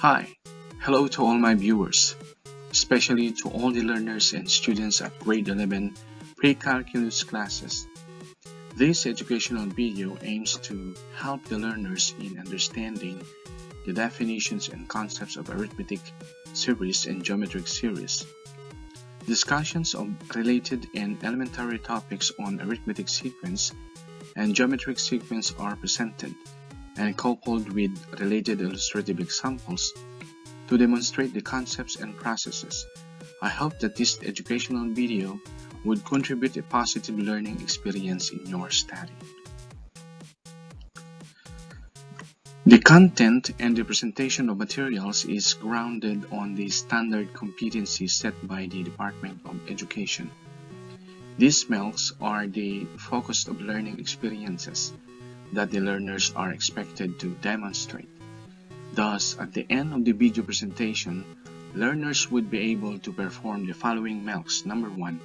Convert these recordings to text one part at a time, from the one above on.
Hi, hello to all my viewers, especially to all the learners and students at grade 11 pre-calculus classes. This educational video aims to help the learners in understanding the definitions and concepts of arithmetic series and geometric series. Discussions of related and elementary topics on arithmetic sequence and geometric sequence are presented and coupled with related illustrative examples to demonstrate the concepts and processes. I hope that this educational video would contribute a positive learning experience in your study. The content and the presentation of materials is grounded on the standard competencies set by the Department of Education. These MELs are the focus of learning experiences that the learners are expected to demonstrate. Thus, at the end of the video presentation, learners would be able to perform the following MELs. Number 1,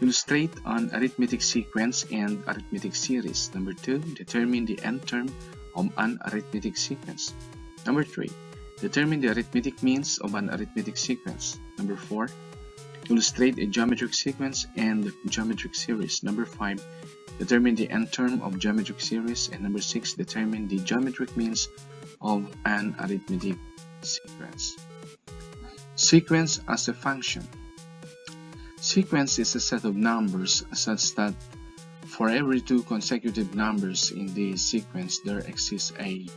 illustrate an arithmetic sequence and arithmetic series. Number 2, determine the nth term of an arithmetic sequence. Number 3, determine the arithmetic means of an arithmetic sequence. Number 4, illustrate a geometric sequence and geometric series. Number 5, determine the nth term of geometric series. And number 6, determine the geometric means of an arithmetic sequence. Sequence as a function. Sequence is a set of numbers such that for every two consecutive numbers in the sequence there exists a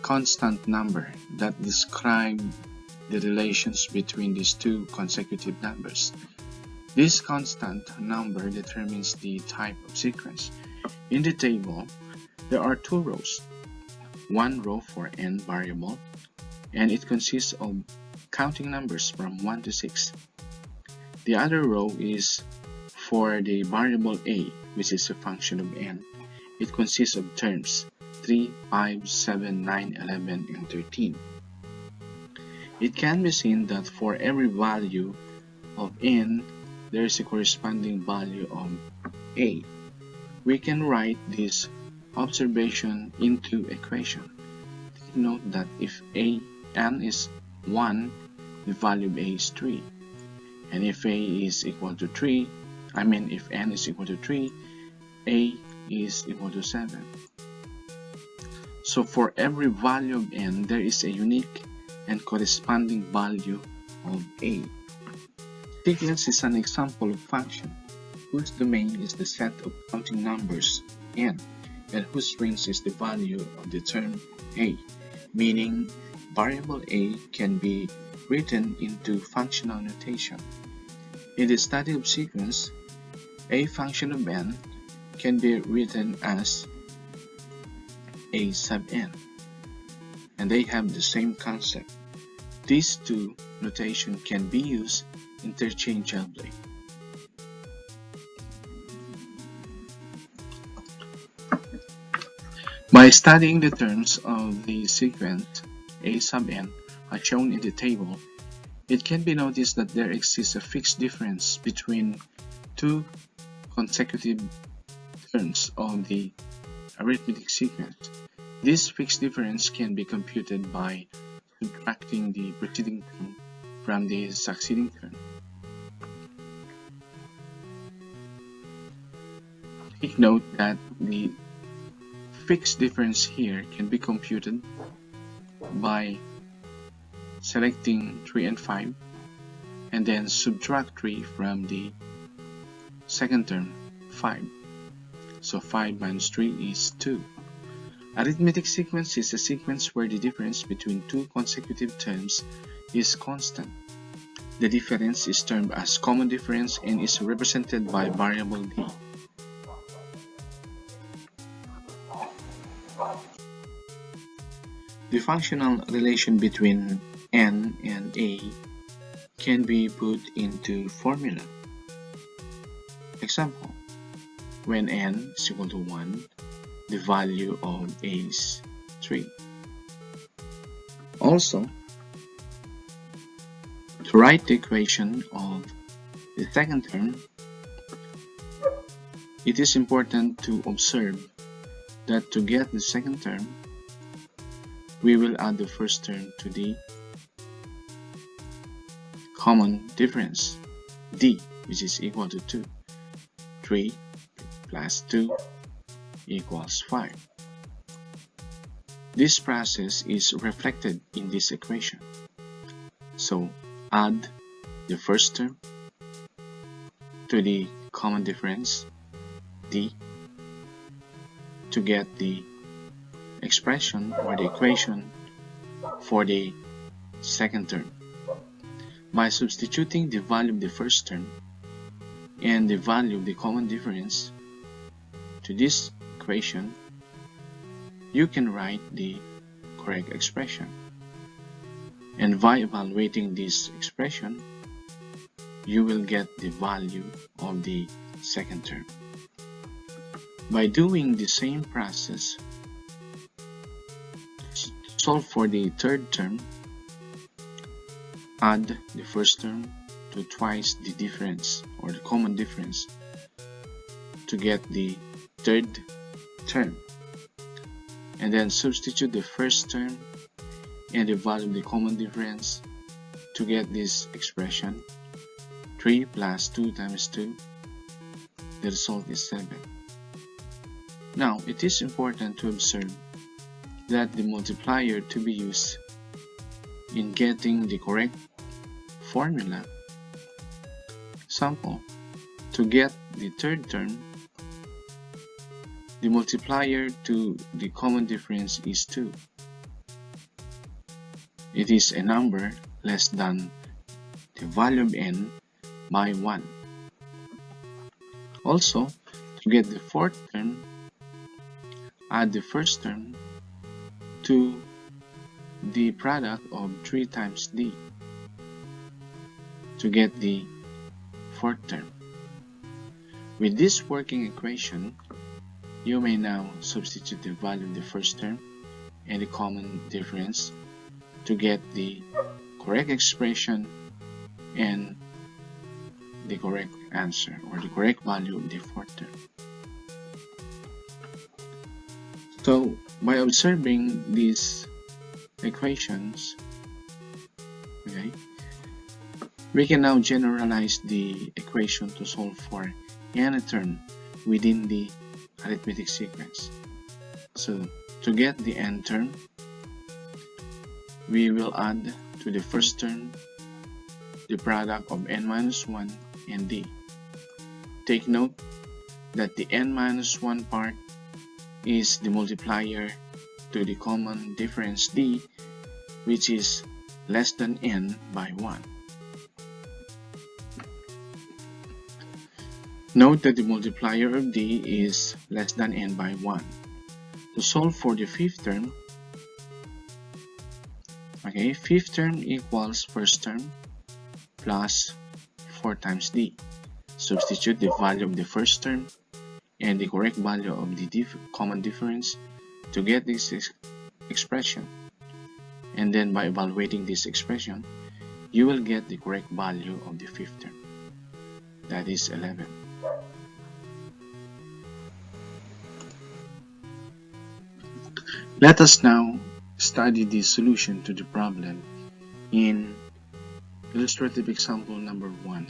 constant number that describes the relations between these two consecutive numbers. This constant number determines the type of sequence. In the table, there are two rows. One row for n variable, and it consists of counting numbers from 1 to 6. The other row is for the variable a, which is a function of n. It consists of terms 3, 5, 7, 9, 11, and 13. It can be seen that for every value of n, there is a corresponding value of a. We can write this observation into equation. Take note that if n is 1, the value of a is 3. And if a is equal to 3, if n is equal to 3, a is equal to 7. So for every value of n, there is a unique and corresponding value of a. Sequence is an example of function whose domain is the set of counting numbers n, and whose range is the value of the term a, meaning variable a can be written into functional notation. In the study of sequence, a function of n can be written as a sub n, and they have the same concept. These two notations can be used interchangeably. By studying the terms of the sequence a sub n as shown in the table, it can be noticed that there exists a fixed difference between two consecutive terms of the arithmetic sequence. This fixed difference can be computed by subtracting the preceding term from the succeeding term. Take note that the fixed difference here can be computed by selecting 3 and 5 and then subtract 3 from the second term, 5. So 5 minus 3 is 2. Arithmetic sequence is a sequence where the difference between two consecutive terms is constant. The difference is termed as common difference and is represented by variable d. The functional relation between n and a can be put into formula. Example, when n is equal to 1, the value of a is 3. Also, to write the equation of the second term, it is important to observe that to get the second term, we will add the first term to the common difference, d, which is equal to 2. 3 plus 2 equals 5. This process is reflected in this equation. So add the first term to the common difference, d, to get the expression or the equation for the second term. By substituting the value of the first term and the value of the common difference to this equation, you can write the correct expression. And by evaluating this expression, you will get the value of the second term. By doing the same process, solve for the third term, add the first term to twice the difference or the common difference to get the third term, and then substitute the first term and the value of the common difference to get this expression. 3 plus 2 times 2, the result is 7. Now, it is important to observe that the multiplier to be used in getting the correct formula. Example, to get the third term, the multiplier to the common difference is 2. It is a number less than the value of n by 1. Also, to get the fourth term, add the first term to the product of 3 times d to get the fourth term. With this working equation, you may now substitute the value of the first term and the common difference to get the correct expression and the correct answer or the correct value of the fourth term. So by observing these equations, okay, we can now generalize the equation to solve for any term within the arithmetic sequence. So to get the n term, we will add to the first term the product of n minus 1 and d. Take note that the n minus 1 part is the multiplier to the common difference d, which is less than n by 1. Note that the multiplier of d is less than n by 1. To solve for the fifth term, okay, fifth term equals first term plus 4 times d. Substitute the value of the first term and the correct value of the common difference to get this expression. And then by evaluating this expression, you will get the correct value of the fifth term. That is 11. Let us now study the solution to the problem in illustrative example number 1.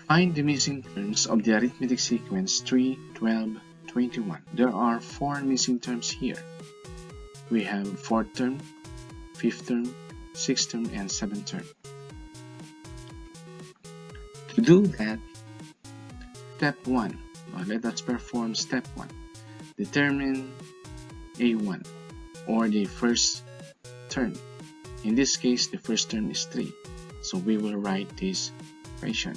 Find the missing terms of the arithmetic sequence 3, 12, 21. There are 4 missing terms here. We have 4th term, 5th term, 6th term, and 7th term. To do that, step 1, let us perform step 1. Determine A1 or the first term. In this case, the first term is 3. So we will write this equation.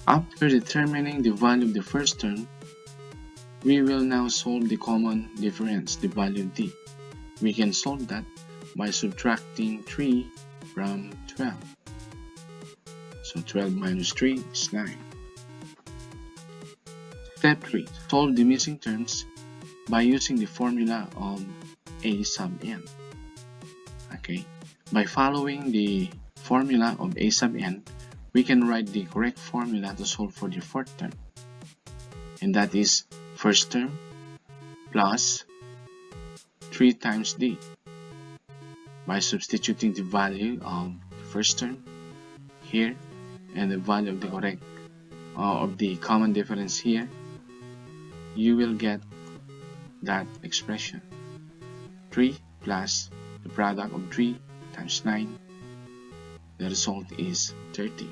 After determining the value of the first term, we will now solve the common difference, the value of d. We can solve that by subtracting 3 from 12. So 12 minus 3 is 9. Step 3. Solve the missing terms by using the formula of a sub n. Okay. By following the formula of a sub n, we can write the correct formula to solve for the fourth term. And that is first term plus 3 times d. By substituting the value of the first term here and the value of the correct of the common difference here, you will get that expression. 3 plus the product of 3 times 9, the result is 30.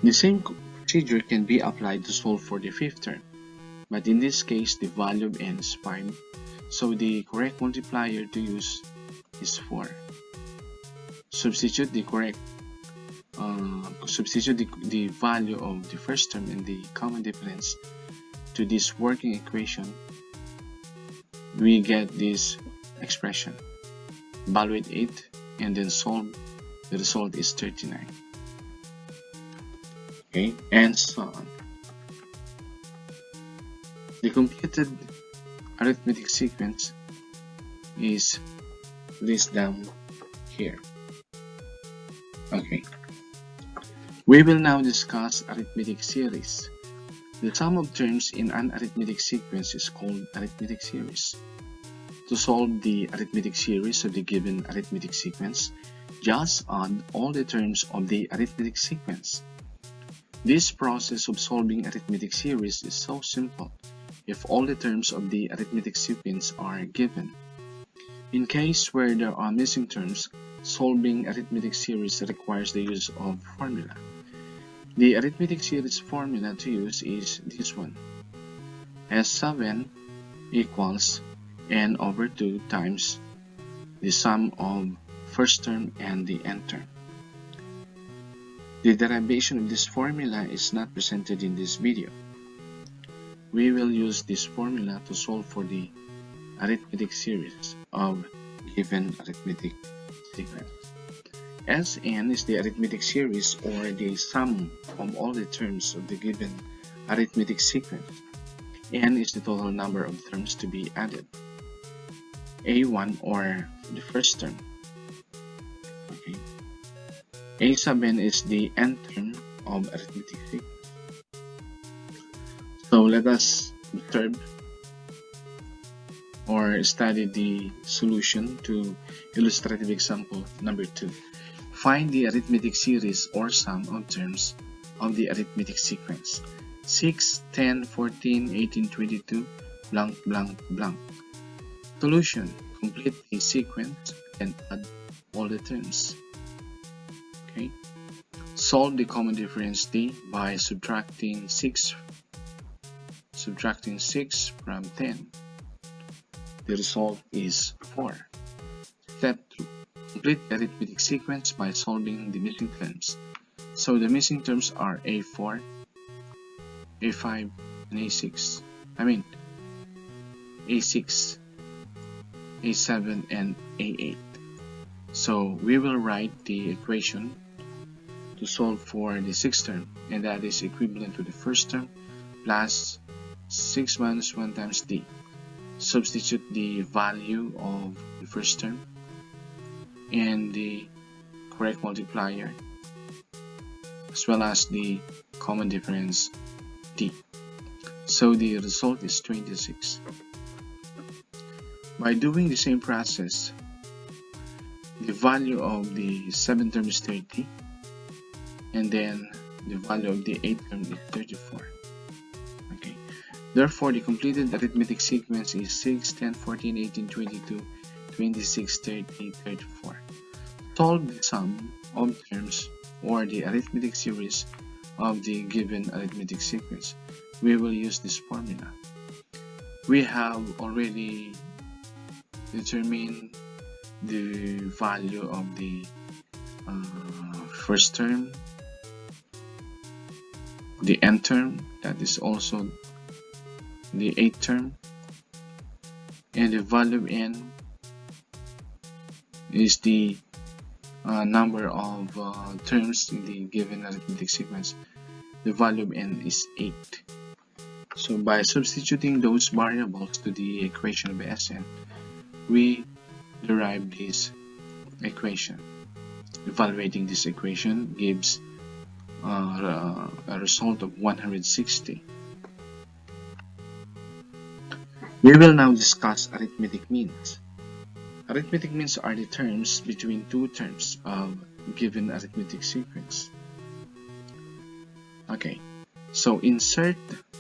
The same procedure can be applied to solve for the fifth term, but in this case the value of n is 5, so the correct multiplier to use is 4. Substitute the value of the first term and the common difference to this working equation, we get this expression. Evaluate it and then solve. The result is 39. Okay, and so on. The completed arithmetic sequence is listed down here. Okay. We will now discuss arithmetic series. The sum of terms in an arithmetic sequence is called arithmetic series. To solve the arithmetic series of the given arithmetic sequence, just add all the terms of the arithmetic sequence. This process of solving arithmetic series is so simple if all the terms of the arithmetic sequence are given. In case where there are missing terms, solving arithmetic series requires the use of formula. The arithmetic series formula to use is this one. S7 equals n over 2 times the sum of first term and the nth term. The derivation of this formula is not presented in this video. We will use this formula to solve for the arithmetic series of given arithmetic sequence. Sn is the arithmetic series or the sum of all the terms of the given arithmetic sequence. N is the total number of terms to be added. A1 or the first term. Okay. A7 is the nth term of arithmetic sequence. So let us observe or study the solution to illustrative example number 2. Find the arithmetic series or sum of terms of the arithmetic sequence 6, 10, 14, 18, 22, blank, blank, blank. Solution: complete the sequence and add all the terms. Okay. Solve the common difference d by subtracting 6 from 10. The result is 4. Step 2. Complete the arithmetic sequence by solving the missing terms. So the missing terms are A4, A5, and A6. A6, A7, and A8. So we will write the equation to solve for the sixth term, and that is equivalent to the first term plus 6 minus 1 times d. Substitute the value of the first term and the correct multiplier as well as the common difference d. So the result is 26. By doing the same process, the value of the 7th term is 30 and then the value of the 8th term is 34. Okay. Therefore, the completed arithmetic sequence is 6, 10, 14, 18, 22, 26, 30, 34. Solve the sum of terms or the arithmetic series of the given arithmetic sequence. We will use this formula. We have already determined the value of the first term, the nth term, that is also the 8th term, and the value of n is the number of terms in the given arithmetic sequence. The value of n is 8. So by substituting those variables to the equation of Sn, we derive this equation. Evaluating this equation gives a result of 160. We will now discuss arithmetic means. Arithmetic means are the terms between two terms of given arithmetic sequence. Okay, so insert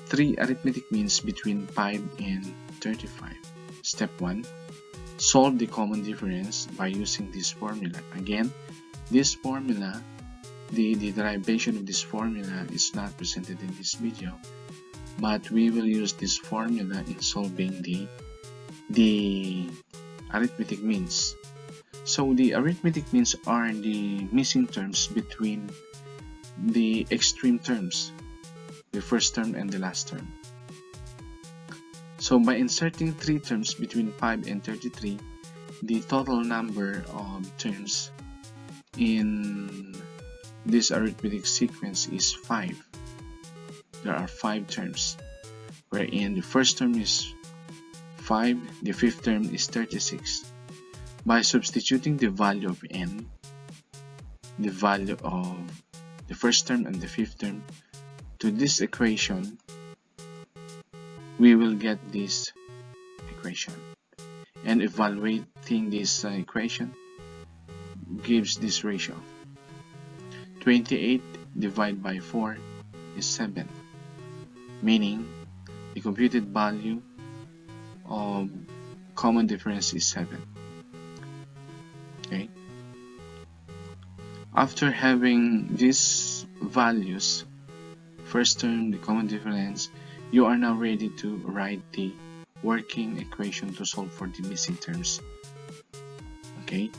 three arithmetic means between 5 and 35. Step 1. Solve the common difference by using this formula. Again, this formula, the derivation of this formula is not presented in this video, but we will use this formula in solving the arithmetic means. So the arithmetic means are the missing terms between the extreme terms, the first term and the last term. So by inserting three terms between 5 and 33, the total number of terms in this arithmetic sequence is 5. There are 5 terms, wherein the first term is 5, the fifth term is 36. By substituting the value of n, the value of the first term and the fifth term, to this equation, we will get this equation. And evaluating this equation gives this ratio. 28 divided by 4 is 7, meaning the computed value of common difference is 7. Okay. After having these values, first term, the common difference, you are now ready to write the working equation to solve for the missing terms. Okay,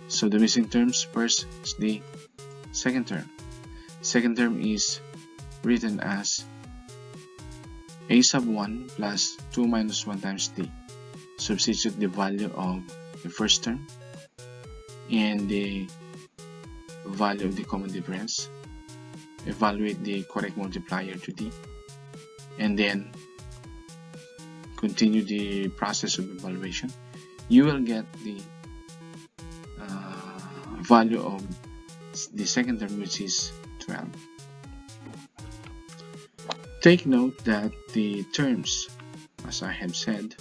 so the missing terms, first is the second term. Second term is written as a sub 1 plus 2 minus 1 times d. Substitute the value of the first term and the value of the common difference. Evaluate the correct multiplier to d, and then continue the process of evaluation. You will get the value of the second term, which is 12. Take note that the terms, as I have said,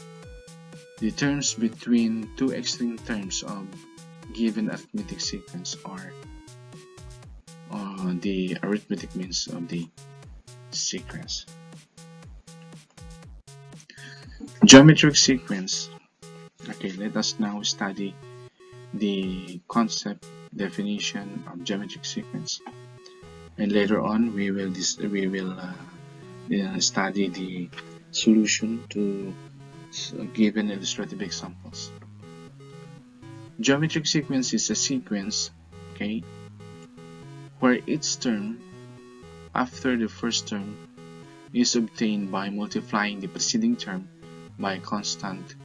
the terms between two extreme terms of given arithmetic sequence are the arithmetic means of the sequence. Geometric sequence. Okay, let us now study the concept definition of geometric sequence, and later on we will study the solution to given illustrative examples. Geometric sequence is a sequence, okay, where each term after the first term is obtained by multiplying the preceding term by a constant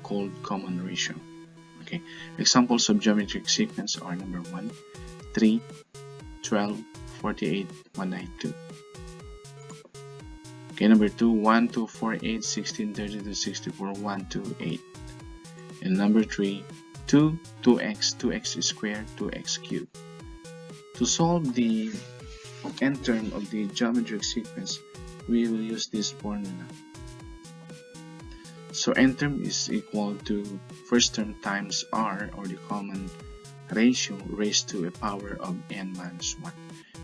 called common ratio. Okay, examples of geometric sequence are number 1, 3, 12, 48, 192. Okay, number 2, 1, 2, 4, 8, 16, 32, 64, 1, 2, 8. And number 3, 2, 2x, 2x squared, 2x cubed. To solve the n term of the geometric sequence, we will use this formula. So n term is equal to first term times r, or the common ratio, raised to a power of n minus 1.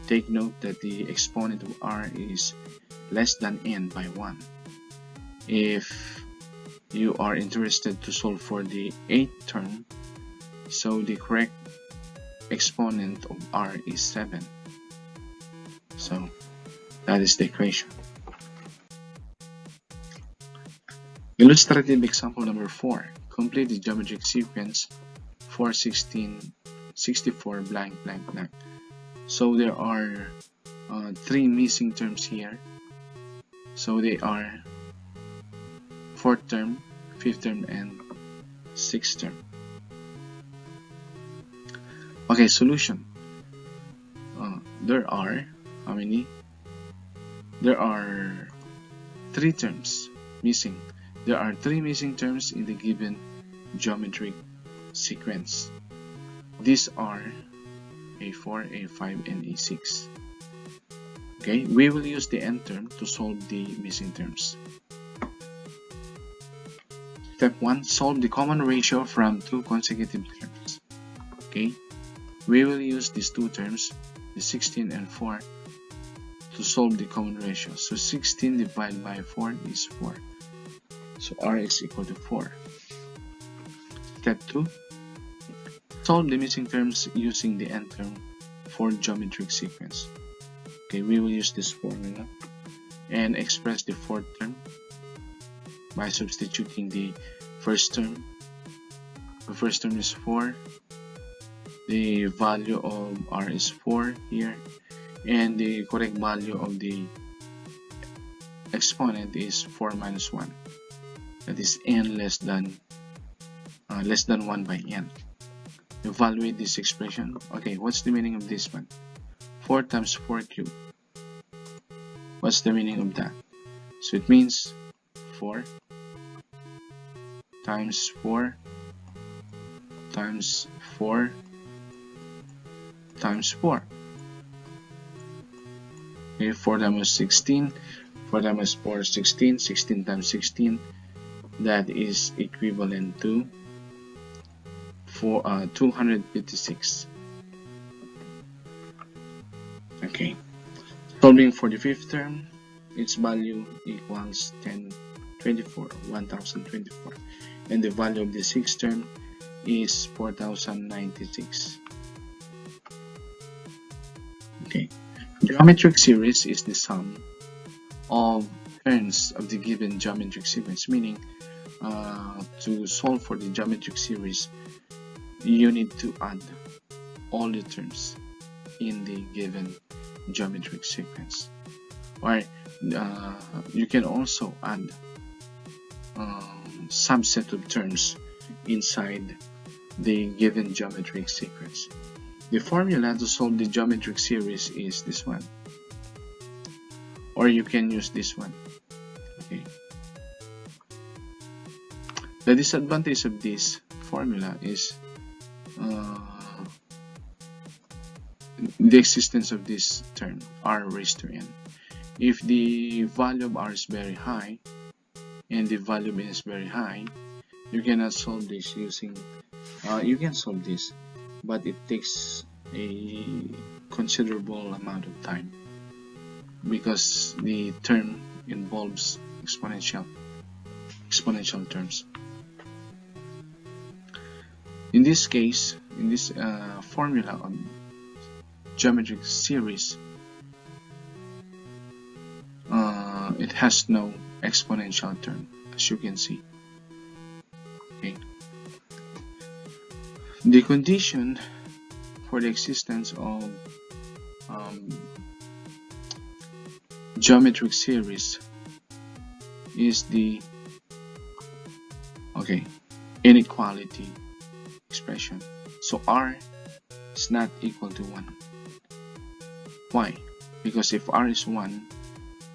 Take note that the exponent of r is less than n by 1. If you are interested to solve for the 8th term, so the correct exponent of r is 7. So that is the equation. Illustrative example number 4. Complete the geometric sequence 4, 16, 64 blank blank blank. So there are 3 missing terms here. So they are 4th term, 5th term, and 6th term. Okay, solution. There are how many? There are 3 terms missing. There are 3 missing terms in the given geometric sequence. These are A4, A5, and A6. Okay, we will use the n term to solve the missing terms. Step 1. Solve the common ratio from two consecutive terms. Okay, we will use these two terms, the 16 and 4, to solve the common ratio. So 16 divided by 4 is 4. So r is equal to 4. Step 2. Solve the missing terms using the n term for geometric sequence. Okay, we will use this formula and express the fourth term by substituting the first term. The first term is 4. The value of r is 4 here, and the correct value of the exponent is 4 minus 1. That is n less than 1 by n. Evaluate this expression. Okay, what's the meaning of this one? 4 times 4 cubed. What's the meaning of that? So it means 4 times 4 times 4 times 4. Okay, 4 times 16, 4 times 4 16, 16 times 16, that is equivalent to 256. Okay, solving for the fifth term, its value equals 1024, and the value of the sixth term is 4096. Okay, geometric series is the sum of terms of the given geometric sequence, meaning to solve for the geometric series, you need to add all the terms in the given geometric sequence, or you can also add subset of terms inside the given geometric sequence. The formula to solve the geometric series is this one, or you can use this one. Okay. The disadvantage of this formula is the existence of this term r raised to n. If the value of r is very high and the value of n is very high, you cannot solve this using you can solve this, but it takes a considerable amount of time because the term involves exponential terms. In this case, in this formula on geometric series, it has no exponential term, as you can see. Okay. The condition for the existence of geometric series is the inequality expression. So r is not equal to 1. Why? Because if r is 1,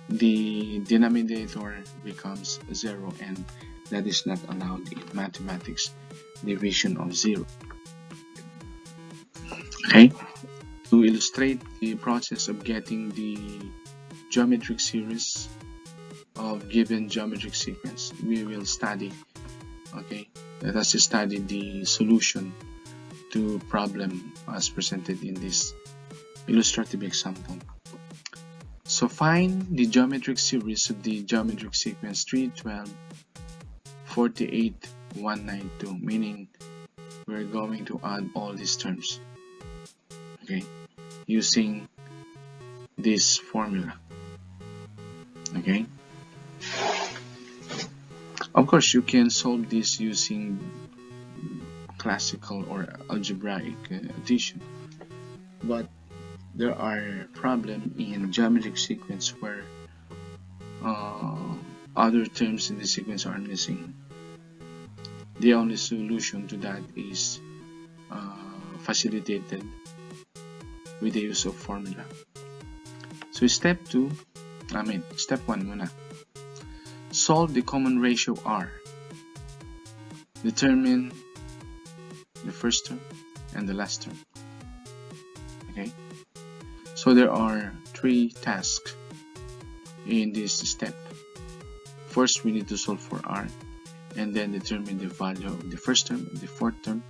the denominator becomes 0, and that is not allowed in mathematics, division of 0. Okay, to illustrate the process of getting the geometric series of given geometric sequence, we will study, let us study the solution to problem as presented in this illustrative example. So find the geometric series of the geometric sequence 3, 12, 48, 192, meaning we're going to add all these terms, using this formula. Of course, you can solve this using classical or algebraic addition, but there are problems in geometric sequence where other terms in the sequence are missing. The only solution to that is facilitated with the use of formula. So step 1 muna. Solve the common ratio r. Determine the first term and the last term. So there are 3 tasks in this step. First, we need to solve for r, and then determine the value of the first term and the fourth term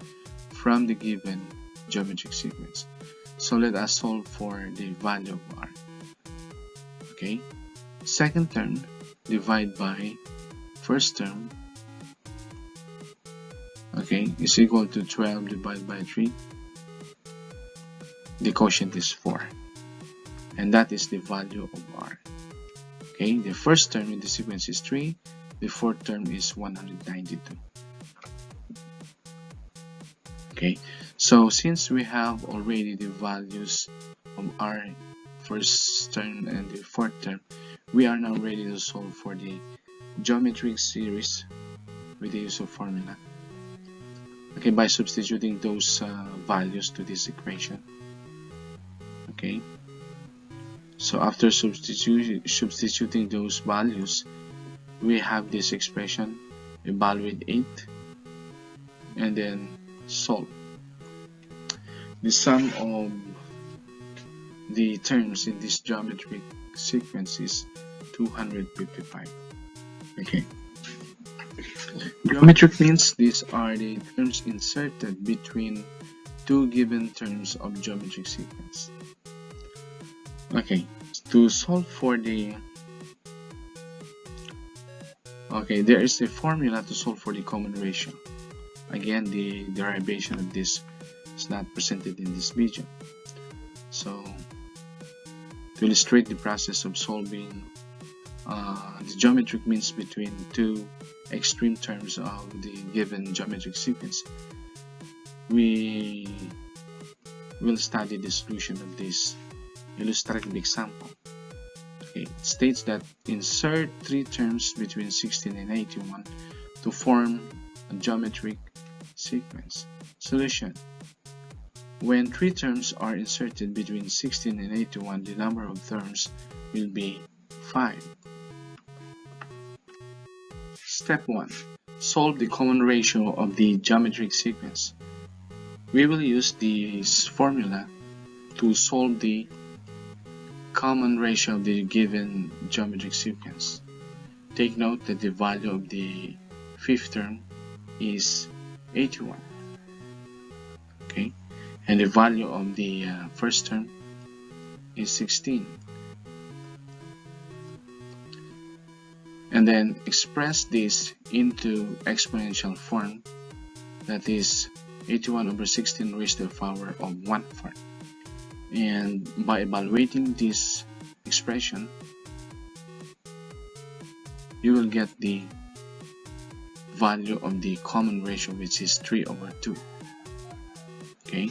from the given geometric sequence. So let us solve for the value of r. Okay, second term divide by first term, okay, is equal to 12 divided by 3. The quotient is 4, and that is the value of r. Okay, the first term in the sequence is 3, the fourth term is 192. Okay, so since we have already the values of r first term and the fourth term, we are now ready to solve for the geometric series with the use of formula. Okay, by substituting those values to this equation. Okay, so after substituting those values, we have this expression, evaluate 8, and then solve. The sum of the terms in this geometric sequence is 255. Okay. Geometric means these are the terms inserted between two given terms of geometric sequence. Okay, to solve for the there is a formula to solve for the common ratio. Again, the derivation of this is not presented in this video. So to illustrate the process of solving the geometric means between two extreme terms of the given geometric sequence, we will study the solution of this illustrative example. Okay, it states that insert three terms between 16 and 81 to form a geometric sequence. Solution: when three terms are inserted between 16 and 81, the number of terms will be 5. Step 1. Solve the common ratio of the geometric sequence. We will use this formula to solve the common ratio of the given geometric sequence. Take note that the value of the fifth term is 81. Okay, and the value of the first term is 16. And then express this into exponential form, that is 81 over 16 raised to the power of 1/4. And by evaluating this expression, you will get the value of the common ratio, which is 3/2. Okay.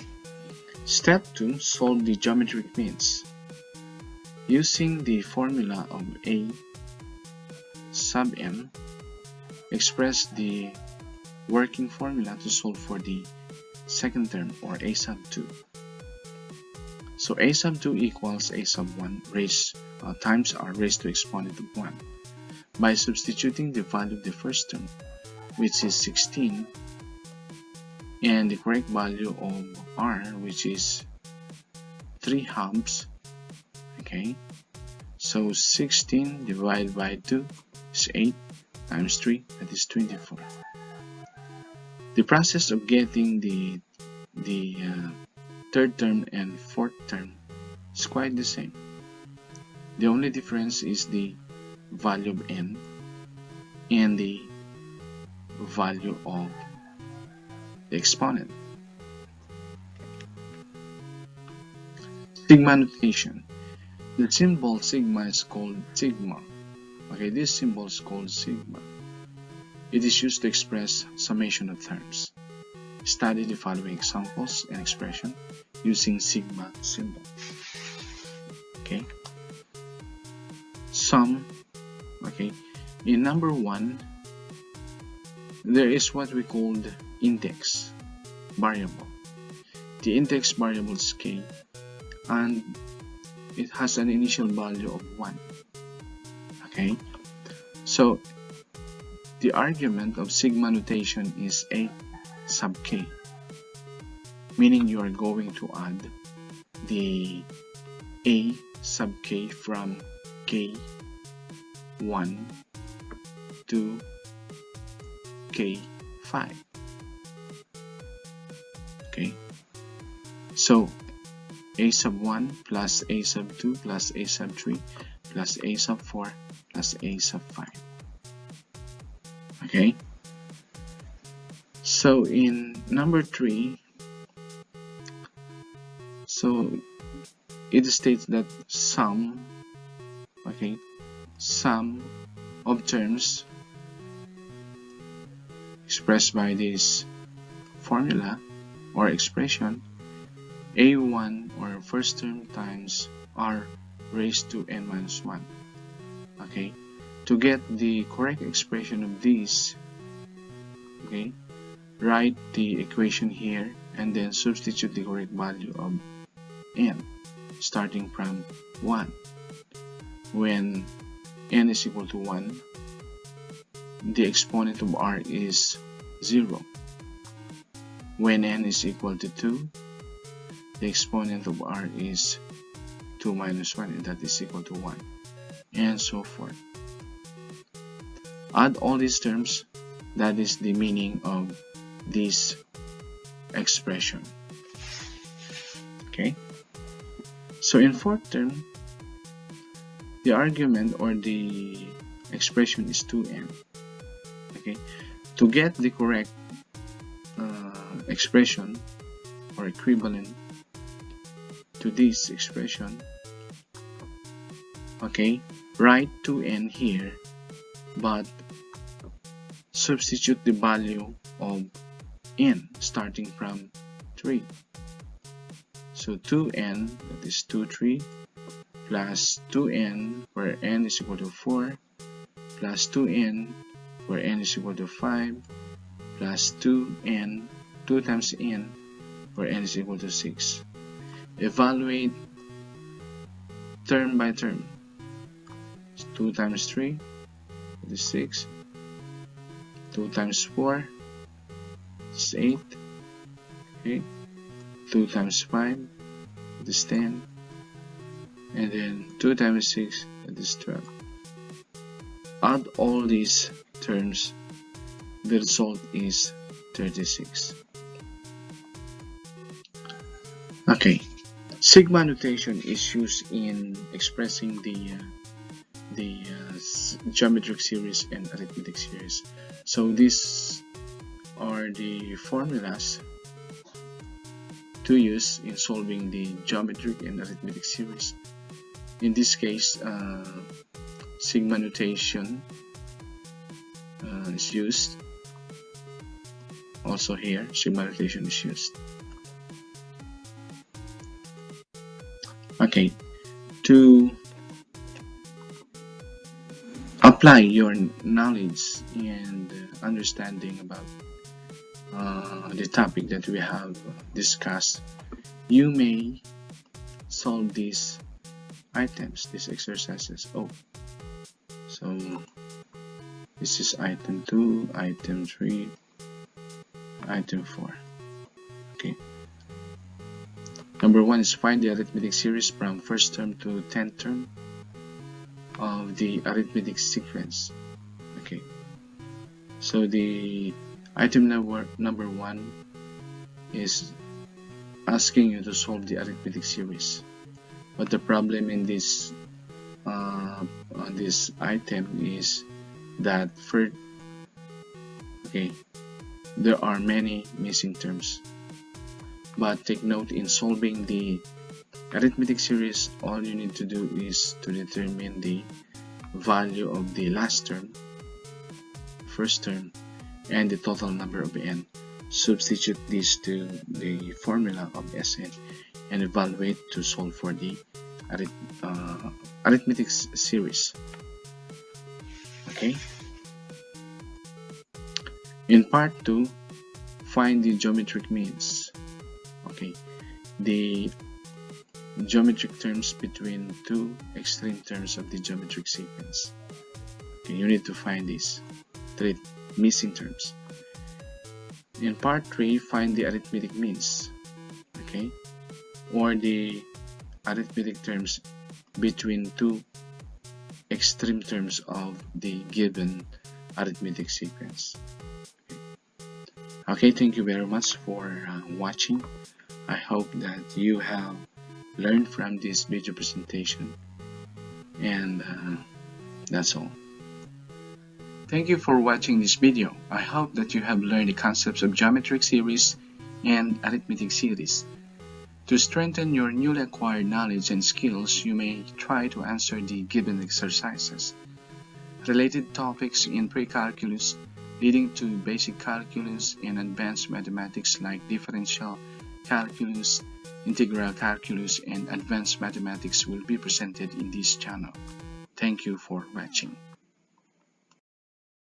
Step 2. Solve the geometric means. Using the formula of A sub m, express the working formula to solve for the second term, or A sub 2. So A sub 2 equals A sub 1 times r raised to exponent of 1. By substituting the value of the first term, which is 16, and the correct value of r, which is 3/2. Okay, so 16 divided by 2 is 8 times 3, that is 24. The process of getting the third term and fourth term is quite the same. The only difference is the value of n and the value of the exponent. Sigma notation. The symbol sigma is called sigma. Okay, this symbol is called sigma. It is used to express summation of terms. Study the following examples and expression using sigma symbol. Okay. Sum. Okay. In number 1, there is what we called index variable. The index variable is k, and it has an initial value of 1. Okay. So the argument of sigma notation is a sub k, meaning you are going to add the a sub k from k1 to k 5. Okay, so a sub 1 plus a sub 2 plus a sub 3 plus a sub 4 plus a sub 5. Okay, so in number 3, so it states that sum of terms expressed by this formula or expression, a1 or first term times r raised to n minus 1. Okay, to get the correct expression of these, okay, write the equation here and then substitute the correct value of n starting from 1. When n is equal to 1, the exponent of r is 0. When n is equal to 2, the exponent of r is 2 minus 1, and that is equal to 1, and so forth. Add all these terms, that is the meaning of this expression. Okay, so in fourth term, the argument or the expression is 2n. Okay, to get the correct expression or equivalent to this expression, okay, write 2n here, but substitute the value of n starting from 3. So 2n, that is 2, 3, plus 2n where n is equal to 4, plus 2n where n is equal to 5, plus 2n, 2 times n where n is equal to 6. Evaluate term by term. 2 times 3, that is 6. 2 times 4 is 8. Okay. 2 times 5, that is 10. And then 2 times 6, that is 12. Add all these terms, the result is 36. Okay, sigma notation is used in expressing the geometric series and arithmetic series. So these are the formulas to use in solving the geometric and arithmetic series. In this case, sigma notation is used. Also here, sigma notation is used. Okay, to apply your knowledge and understanding about the topic that we have discussed, you may solve these items, these exercises. Oh, so this is item 2, item 3, item 4. Okay. Number 1 is find the arithmetic series from first term to 10th term of the arithmetic sequence. Okay. So the item number 1 is asking you to solve the arithmetic series. But the problem in this item is that there are many missing terms. But take note, in solving the arithmetic series, all you need to do is to determine the value of the last term, first term, and the total number of n. Substitute these to the formula of Sn and evaluate to solve for the arithmetic series. Okay. In part 2, find the geometric means. Okay, the geometric terms between two extreme terms of the geometric sequence. Okay, you need to find these 3 missing terms. In part 3, find the arithmetic means. Okay, or the arithmetic terms between 2 extreme terms of the given arithmetic sequence. Okay, thank you very much for watching. I hope that you have learned from this video presentation, and that's all. Thank you for watching this video. I hope that you have learned the concepts of geometric series and arithmetic series. To strengthen your newly acquired knowledge and skills, you may try to answer the given exercises. Related topics in pre-calculus leading to basic calculus and advanced mathematics like differential calculus, integral calculus, and advanced mathematics will be presented in this channel. Thank you for watching.